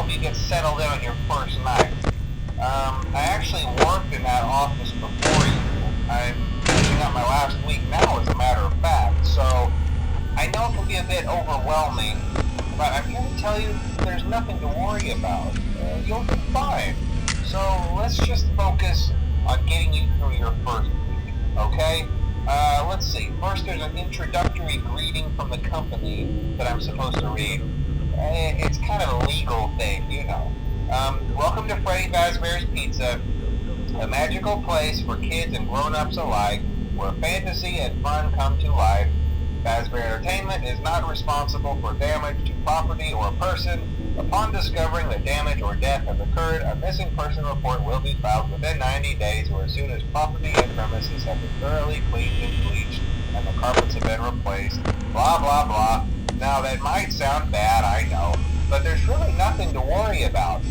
help you get settled in on your first night. I actually worked in that office before you. I'm finishing up my last week now, as a matter of fact, so I know it can be a bit overwhelming, but I'm here to tell you there's nothing to worry about. You'll be fine. So let's just focus on getting you through your first week, okay? Let's see. First, there's an introductory greeting from the company that I'm supposed to read. It's kind of a legal thing, you know. Welcome to Freddy Fazbear's Pizza, a magical place for kids and grown-ups alike, where fantasy and fun come to life. Fazbear Entertainment is not responsible for damage to property or person. Upon discovering that damage or death has occurred, a missing person report will be filed within 90 days or as soon as property and premises have been thoroughly cleaned and bleached and the carpets have been replaced. Blah, blah, blah. Now, that might sound bad, I know, but there's really nothing to worry about.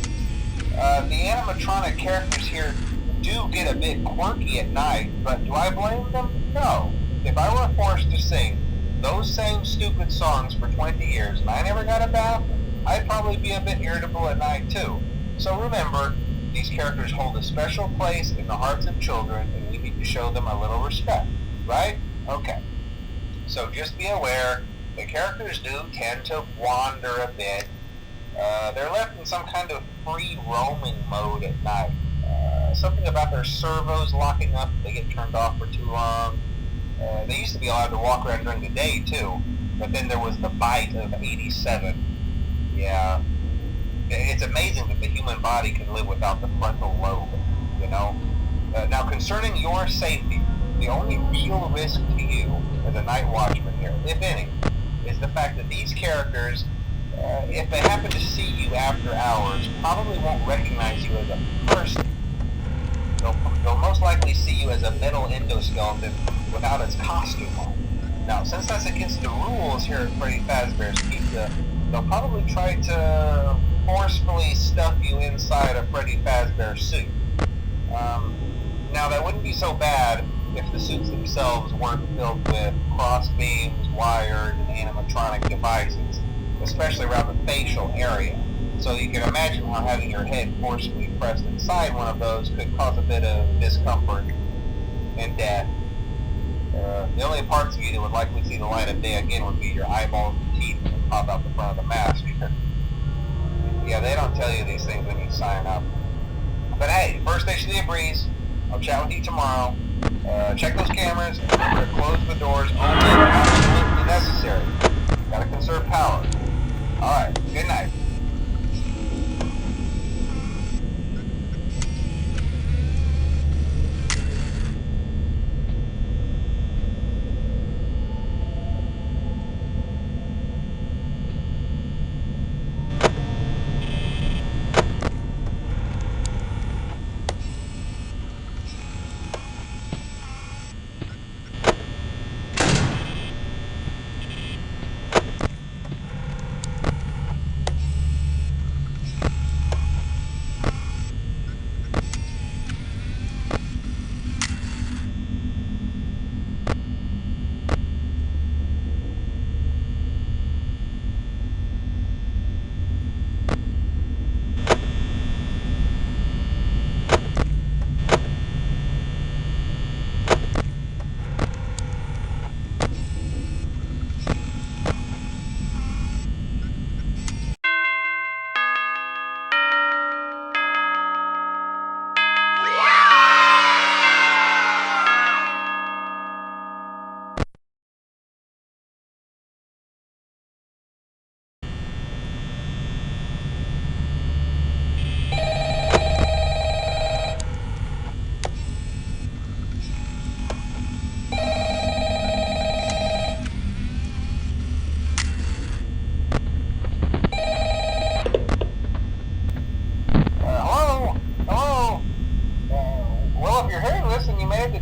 The animatronic characters here do get a bit quirky at night, but do I blame them? No. If I were forced to sing those same stupid songs for 20 years and I never got a bath, I'd probably be a bit irritable at night too. So remember, these characters hold a special place in the hearts of children and we need to show them a little respect, right? Okay. So just be aware, the characters do tend to wander a bit. They're left in some kind of free roaming mode at night. Something about their servos locking up if they get turned off for too long. They used to be allowed to walk around during the day too, but then there was the bite of 87. Yeah, it's amazing that the human body can live without the frontal lobe, you know? Now, concerning your safety, the only real risk to you as a night watchman here, if any, is the fact that these characters, if they happen to see you after hours, probably won't recognize you as a person. They'll most likely see you as a metal endoskeleton without its costume on. Now, since that's against the rules here at Freddy Fazbear's Pizza, they'll probably try to forcefully stuff you inside a Freddy Fazbear suit. Now, that wouldn't be so bad if the suits themselves weren't filled with cross beams, wired, and animatronic devices, especially around the facial area. So you can imagine how having your head forcefully pressed inside one of those could cause a bit of discomfort and death. The only parts of you that would likely see the light of day again would be your eyeballs and teeth that pop out the front of the mask. Yeah, they don't tell you these things when you sign up. But hey, first station of the breeze. I'll chat with you tomorrow. Check those cameras and remember to close the doors only if absolutely necessary. Gotta conserve power. Alright, good night.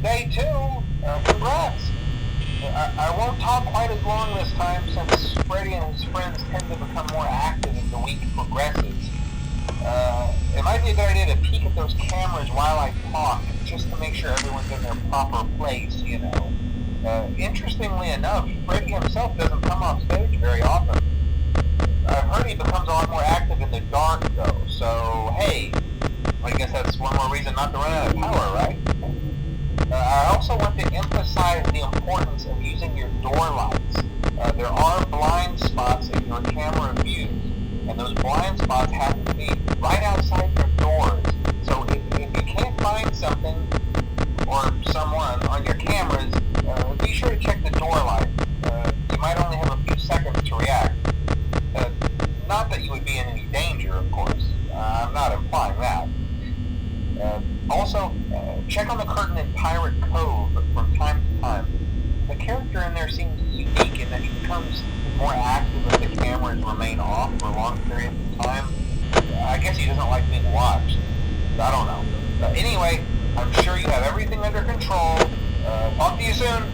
Day two, congrats. I won't talk quite as long this time since Freddy and his friends tend to become more active as the week progresses. It might be a good idea to peek at those cameras while I talk, just to make sure everyone's in their proper place, you know. Interestingly enough, Freddy himself doesn't come off stage very often. I've heard he becomes a lot more active in the dark, though. So, hey, I guess that's one more reason not to run out of power, right? I also want to emphasize the importance of using your door lights. There are blind spots in your camera views, and those blind spots have to be right outside your doors. So if you can't find something or someone on your cameras, be sure to check the door light. You might only have a few seconds to react. Not that you would be in any danger, of course. I'm not implying that. Also, check on the curtain in Pirate Cove from time to time. The character in there seems unique in that he becomes more active if the cameras remain off for long periods of time. I guess he doesn't like being watched. I don't know. Anyway, I'm sure you have everything under control. Talk to you soon.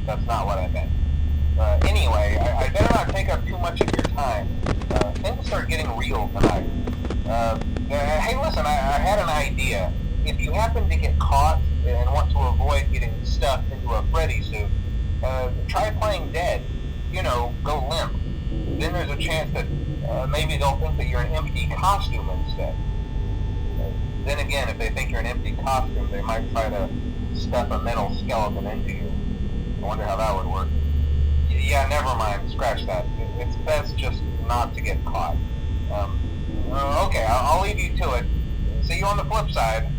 That's not what I meant. Anyway, I better not take up too much of your time. Things start getting real tonight. Hey, listen, I had an idea. If you happen to get caught and want to avoid getting stuffed into a Freddy suit, try playing dead. You know, go limp. Then there's a chance that maybe they'll think that you're an empty costume instead. Then again, if they think you're an empty costume, they might try to stuff a metal skeleton into you. I wonder how that would work. Yeah, never mind. Scratch that. It's best just not to get caught. Okay, I'll leave See you on the flip side.